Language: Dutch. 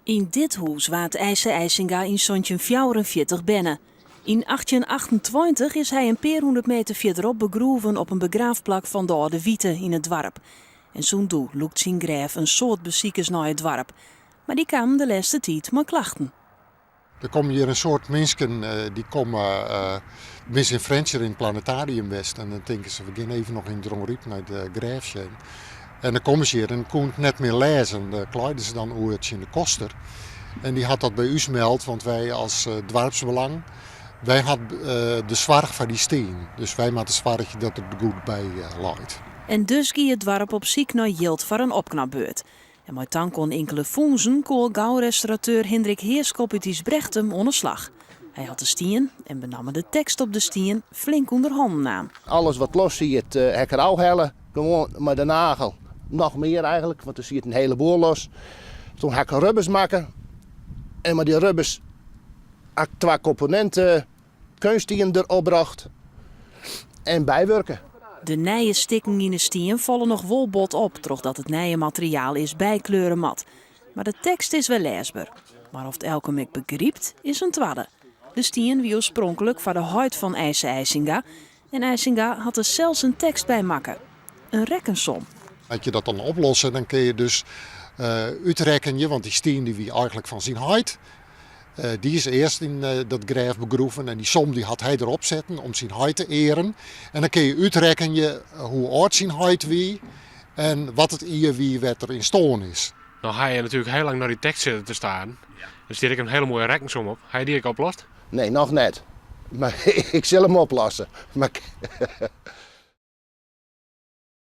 In dit huis waart IJse IJsinga in 1944 binnen. In 1828 is hij een paar honderd meter verderop begroeven op een begraafplak van de Oude Wiete in het dorp. En zo'n doe loekt zijn graaf een soort beziekers naar het dorp. Maar die kwamen de laatste tijd met klachten. Er komen hier een soort mensen die komen mis in Frencher in het planetarium West. En dan denken ze, we gaan even nog in Dronriep naar de graafje. En dan komen ze hier en konden net meer lezen. Dan kleiden ze dan oortje in de koster. En die had dat bij u gemeld, want wij als dorpsbelang, wij hadden de zwarg van die steen. Dus wij moeten zwargen dat er goed bij leidt. En dus ging het dorp op ziek naar Jild voor een opknapbeurt. En met dan kon enkele foenzen kool gauw-restaurateur Hendrik Heerskop uit Isbrechtsem onder slag. Hij had de stien en benam de tekst op de stien flink onder handen aan. Alles wat los zie je het hek eruit hellen, gewoon met de nagel. Nog meer eigenlijk, want dan zie je het een heleboel los. Toen heb ik rubbers maken. En met die rubbers heb ik 2 componenten kunststien erop bracht. En bijwerken. De nije stikken in de stien vallen nog wel bot op, dat het nije materiaal is bijkleuren mat. Maar de tekst is wel leesbaar. Maar of het elke mek begriept, is een twadde. De stien wie oorspronkelijk van de huid van IJse IJsinga. En IJsinga had er zelfs een tekst bij maken. Een rekkensom. Als je dat dan oplossen, dan kun je dus uitrekenen, want die steen die wie eigenlijk van zijn huid, die is eerst in dat graaf begroeven en die som die had hij erop zetten om zijn huid te eren. En dan kun je uitrekenen hoe oud zijn huid wie en wat het hier wie wat er in stoon is. Nou ga je natuurlijk heel lang naar die tekst zitten te staan. Dus die heb ik een hele mooie rekensom op. Ga je die ook oplost? Nee, nog net. Maar ik zal hem oplossen. Maar